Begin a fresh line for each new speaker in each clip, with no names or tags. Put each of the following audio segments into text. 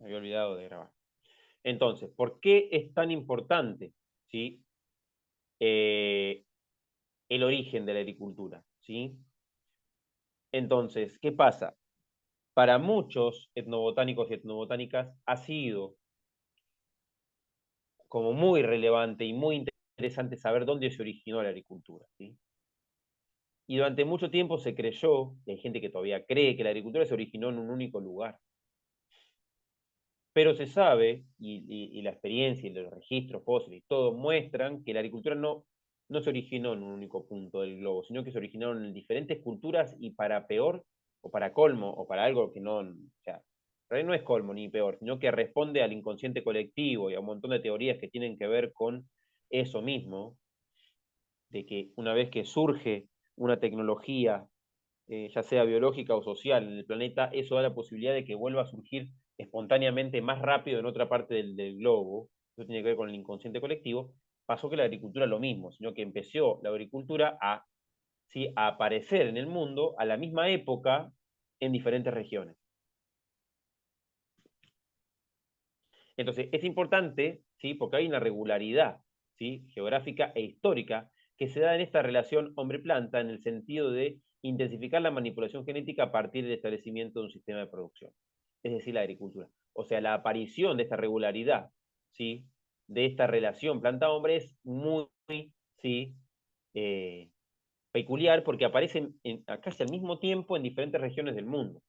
Me había olvidado de grabar. Entonces, ¿por qué es tan importante, ¿sí? El origen de la agricultura, ¿sí? Entonces, ¿qué pasa? Para muchos etnobotánicos y etnobotánicas ha sido como muy relevante y muy interesante saber dónde se originó la agricultura, ¿sí? Y durante mucho tiempo se creyó, y hay gente que todavía cree, que la agricultura se originó en un único lugar. Pero se sabe, y la experiencia y los registros fósiles, todo muestran que la agricultura no se originó en un único punto del globo, sino que se originaron en diferentes culturas y para peor, o para colmo, o para algo que no, o sea, en realidad no es colmo ni peor, sino que responde al inconsciente colectivo y a un montón de teorías que tienen que ver con eso mismo, de que una vez que surge una tecnología, ya sea biológica o social en el planeta, eso da la posibilidad de que vuelva a surgir espontáneamente más rápido en otra parte del globo. Eso tiene que ver con el inconsciente colectivo. Pasó que la agricultura lo mismo, sino que empezó la agricultura a, ¿sí?, a aparecer en el mundo a la misma época en diferentes regiones. Entonces, es importante, ¿sí?, porque hay una regularidad, ¿sí?, geográfica e histórica que se da en esta relación hombre-planta en el sentido de intensificar la manipulación genética a partir del establecimiento de un sistema de producción, es decir, la agricultura. O sea, la aparición de esta regularidad, ¿sí?, de esta relación planta-hombre es muy, ¿sí?, eh, peculiar porque aparecen casi al mismo tiempo en diferentes regiones del mundo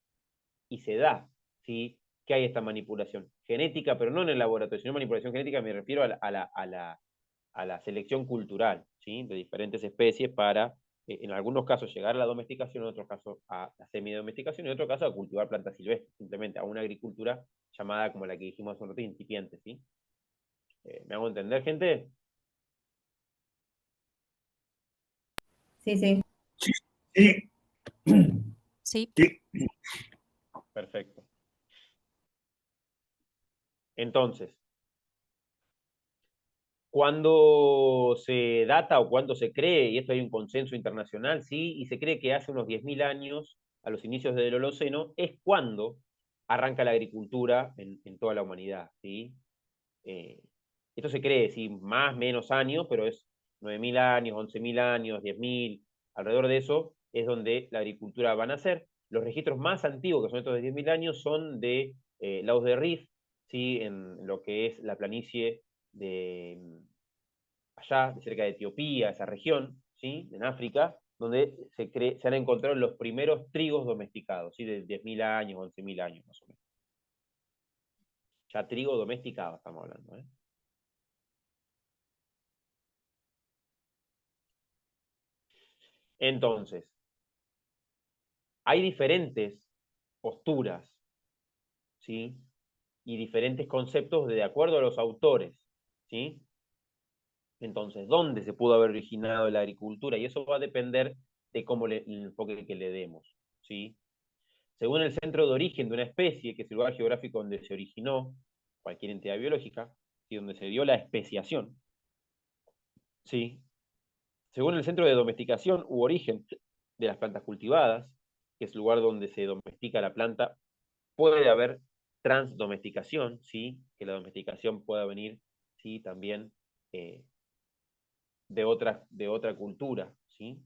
y se da, ¿sí?, que hay esta manipulación genética, pero no en el laboratorio, sino manipulación genética, me refiero a la selección cultural, ¿sí?, de diferentes especies para, en algunos casos, llegar a la domesticación, en otros casos a la semidomesticación, y en otros casos a cultivar plantas silvestres, simplemente a una agricultura llamada, como la que dijimos hace un rato, incipiente, ¿sí? ¿Me hago entender, gente?
Sí, sí.
Sí, sí,
Sí.
sí.
Perfecto. Entonces, cuando se data o cuando se cree, y esto hay un consenso internacional, sí, y se cree que hace unos 10.000 años, a los inicios del Holoceno, es cuando arranca la agricultura en toda la humanidad, ¿sí? Eh, esto se cree, sí, más, menos años, pero es 9.000 años, 11.000 años, 10.000, alrededor de eso es donde la agricultura va a nacer. Los registros más antiguos, que son estos de 10.000 años, son de Laos de Rif, ¿sí?, en lo que es la planicie de allá, de cerca de Etiopía, esa región, ¿sí?, en África, donde se han encontrado los primeros trigos domesticados, ¿sí?, de 10.000 años, 11.000 años más o menos. Ya trigo domesticado estamos hablando, ¿eh? Entonces, hay diferentes posturas, ¿sí?, y diferentes conceptos de acuerdo a los autores, ¿sí? Entonces, ¿dónde se pudo haber originado la agricultura? Y eso va a depender de cómo el enfoque que le demos, ¿sí? Según el centro de origen de una especie, que es el lugar geográfico donde se originó cualquier entidad biológica, y donde se dio la especiación, ¿sí? Según el centro de domesticación u origen de las plantas cultivadas, que es el lugar donde se domestica la planta, puede haber transdomesticación, ¿sí?, que la domesticación pueda venir, ¿sí?, también eh, de otra cultura, ¿sí?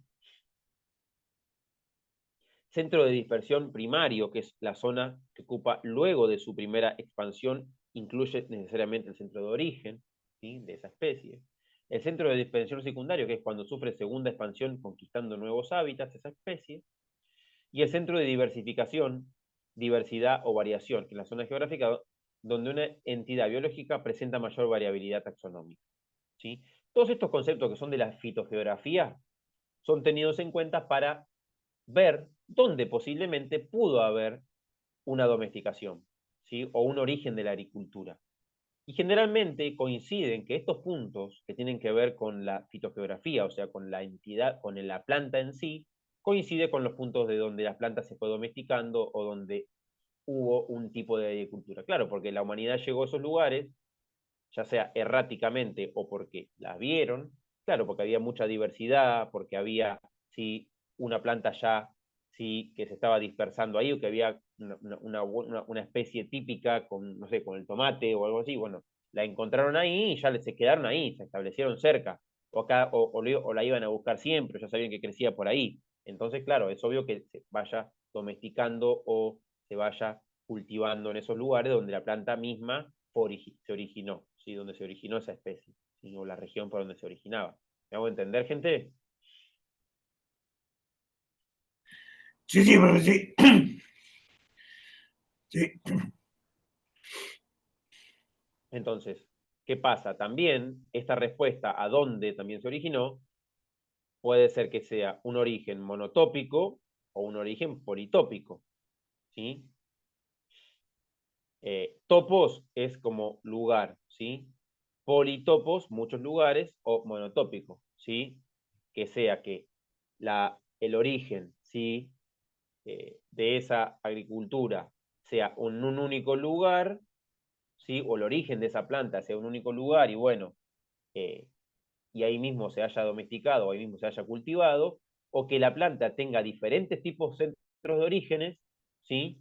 Centro de dispersión primario, que es la zona que ocupa luego de su primera expansión, incluye necesariamente el centro de origen, ¿sí?, de esa especie. El centro de dispersión secundario, que es cuando sufre segunda expansión conquistando nuevos hábitats esa especie. Y el centro de diversificación, diversidad o variación, que es la zona geográfica donde una entidad biológica presenta mayor variabilidad taxonómica, ¿sí? Todos estos conceptos que son de la fitogeografía son tenidos en cuenta para ver dónde posiblemente pudo haber una domesticación, ¿sí?, o un origen de la agricultura. Y generalmente coinciden que estos puntos que tienen que ver con la fitogeografía, o sea, con la entidad, con la planta en sí, coincide con los puntos de donde la planta se fue domesticando o donde hubo un tipo de agricultura. Claro, porque la humanidad llegó a esos lugares, ya sea erráticamente o porque las vieron, claro, porque había mucha diversidad, porque había, sí, una planta ya, sí, que se estaba dispersando ahí o que había una especie típica con, no sé, con el tomate o algo así, bueno, la encontraron ahí y ya se quedaron ahí, se establecieron cerca, o la iban a buscar siempre, ya sabían que crecía por ahí. Entonces, claro, es obvio que se vaya domesticando o se vaya cultivando en esos lugares donde la planta misma se originó, ¿sí? Donde se originó esa especie, ¿sí? O la región por donde se originaba. ¿Me hago entender, gente?
Sí, sí, profe, sí. Sí.
Entonces, ¿qué pasa? También esta respuesta a dónde también se originó puede ser que sea un origen monotópico o un origen politópico, ¿sí? Topos es como lugar, ¿sí? Politopos, muchos lugares, o monotópico, ¿sí? Que sea que el origen, ¿sí? De esa agricultura sea un único lugar, ¿sí? O el origen de esa planta sea un único lugar y bueno, eh, y ahí mismo se haya domesticado, o ahí mismo se haya cultivado, o que la planta tenga diferentes tipos de centros de orígenes, ¿sí?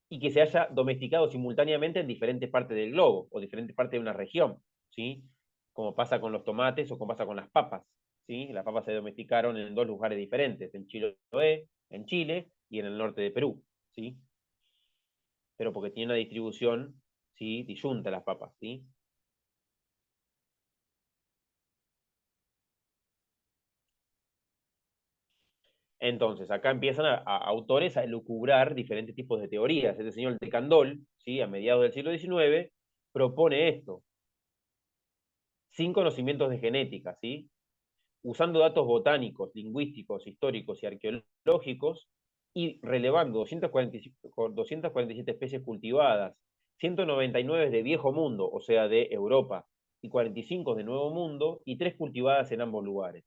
Y que se haya domesticado simultáneamente en diferentes partes del globo, o diferentes partes de una región, ¿sí? Como pasa con los tomates o como pasa con las papas, ¿sí? Las papas se domesticaron en dos lugares diferentes, en Chiloé, en Chile, y en el norte de Perú, ¿sí? Pero porque tiene una distribución, ¿sí? Disyunta las papas, ¿sí? Entonces, acá empiezan a autores a elucubrar diferentes tipos de teorías. Este señor de Candolle, ¿sí? A mediados del siglo XIX, propone esto, sin conocimientos de genética, ¿sí? Usando datos botánicos, lingüísticos, históricos y arqueológicos, y relevando 247 especies cultivadas, 199 de Viejo Mundo, o sea, de Europa, y 45 de Nuevo Mundo, y 3 cultivadas en ambos lugares.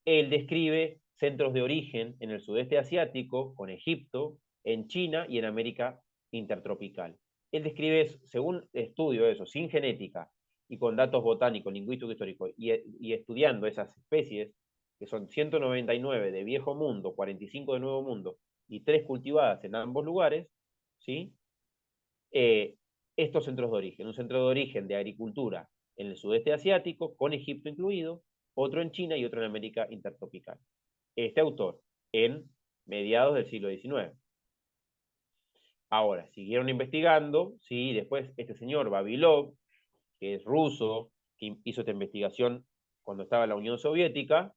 Él describe centros de origen en el sudeste asiático, con Egipto, en China y en América intertropical. Él describe, según estudio eso, sin genética y con datos botánicos, lingüísticos, históricos, y estudiando esas especies, que son 199 de Viejo Mundo, 45 de Nuevo Mundo y 3 cultivadas en ambos lugares, ¿sí? Estos centros de origen. Un centro de origen de agricultura en el sudeste asiático, con Egipto incluido, otro en China y otro en América intertropical. Este autor, en mediados del siglo XIX. Ahora, siguieron investigando, ¿sí? Después este señor Vavilov, que es ruso, que hizo esta investigación cuando estaba en la Unión Soviética,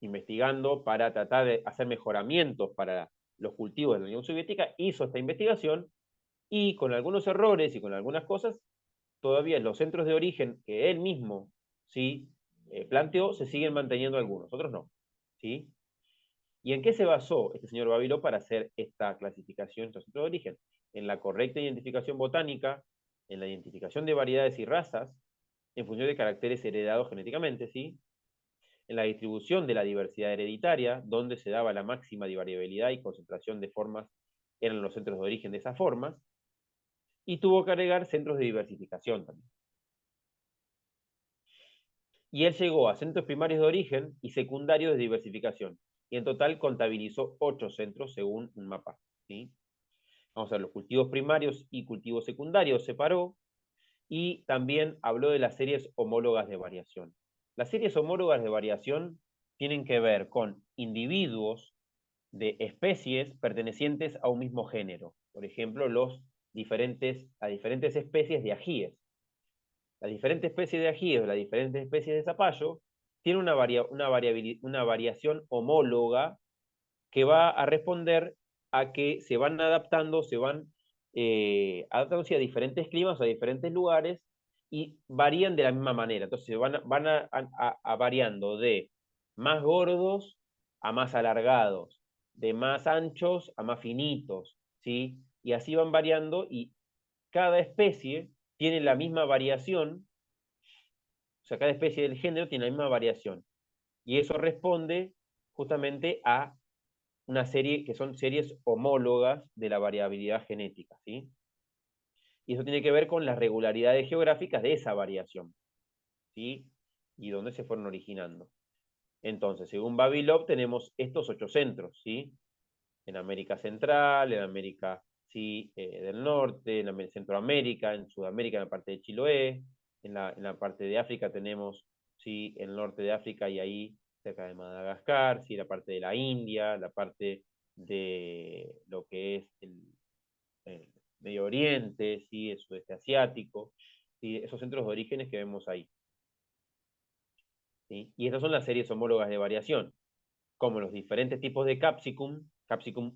investigando para tratar de hacer mejoramientos para los cultivos de la Unión Soviética, hizo esta investigación y con algunos errores y con algunas cosas, todavía los centros de origen que él mismo, ¿sí? Planteó, se siguen manteniendo algunos, otros no, ¿sí? ¿Y en qué se basó este señor Babiló para hacer esta clasificación de centros de origen? En la correcta identificación botánica, en la identificación de variedades y razas, en función de caracteres heredados genéticamente, ¿sí? En la distribución de la diversidad hereditaria, donde se daba la máxima de variabilidad y concentración de formas, eran los centros de origen de esas formas, y tuvo que agregar centros de diversificación también. Y él llegó a centros primarios de origen y secundarios de diversificación, y en total contabilizó 8 centros según un mapa, ¿sí? Vamos a ver, los cultivos primarios y cultivos secundarios separó, y también habló de las series homólogas de variación. Las series homólogas de variación tienen que ver con individuos de especies pertenecientes a un mismo género. Por ejemplo, las diferentes especies de ajíes. Las diferentes especies de ajíes o las diferentes especies de zapallo tienen una variación homóloga que va a responder a que se van adaptando, adaptándose a diferentes climas, a diferentes lugares, y varían de la misma manera. Entonces van a variando de más gordos a más alargados, de más anchos a más finitos, ¿sí? Y así van variando y cada especie tiene la misma variación, o sea, cada especie del género tiene la misma variación. Y eso responde justamente a una serie que son series homólogas de la variabilidad genética, ¿sí? Y eso tiene que ver con las regularidades geográficas de esa variación, ¿sí? Y dónde se fueron originando. Entonces, según Vavilov, tenemos estos 8 centros, ¿sí? en América Central, en América del Norte, en Centroamérica, en Sudamérica, en la parte de Chiloé, en la parte de África tenemos el norte de África y ahí cerca de Madagascar, la parte de la India, la parte de lo que es el Medio Oriente, el sudeste asiático, esos centros de orígenes que vemos ahí. ¿Sí? Y estas son las series homólogas de variación, como los diferentes tipos de Capsicum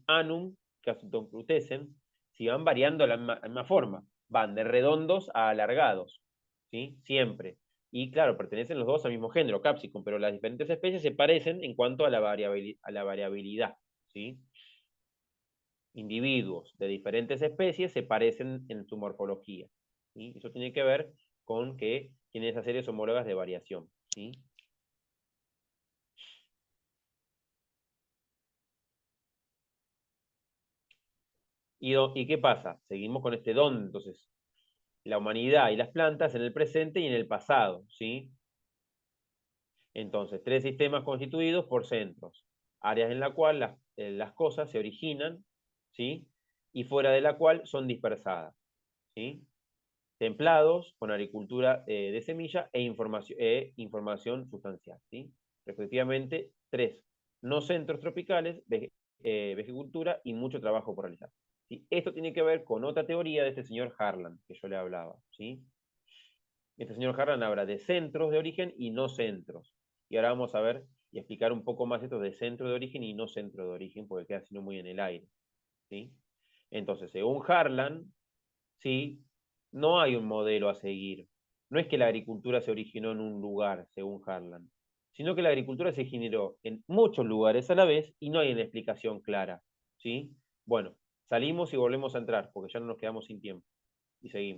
annum, Capsicum crutescens, si van variando de la misma forma, van de redondos a alargados, ¿sí? Siempre. Y claro, pertenecen los dos al mismo género, Capsicum, pero las diferentes especies se parecen en cuanto a la variabilidad, ¿sí? Individuos de diferentes especies se parecen en su morfología, ¿sí? Eso tiene que ver con que tienen esas series homólogas de variación, ¿sí? ¿Y qué pasa? Seguimos con este don, entonces, la humanidad y las plantas en el presente y en el pasado, ¿sí? Entonces, 3 sistemas constituidos por centros, áreas en la cual las cosas se originan, ¿sí? Y fuera de la cual son dispersadas, ¿sí? Templados, con agricultura de semilla información sustancial, ¿sí? Respectivamente, 3 no centros tropicales, vegecultura y mucho trabajo por realizar. ¿Sí? Esto tiene que ver con otra teoría de este señor Harlan, que yo le hablaba, ¿sí? Este señor Harlan habla de centros de origen y no centros. Y ahora vamos a ver y explicar un poco más esto de centro de origen y no centro de origen, porque queda sino muy en el aire, ¿sí? Entonces, según Harlan, ¿sí? No hay un modelo a seguir. No es que la agricultura se originó en un lugar, según Harlan, sino que la agricultura se generó en muchos lugares a la vez y no hay una explicación clara, ¿sí? Bueno, salimos y volvemos a entrar, porque ya no nos quedamos sin tiempo. Y seguimos.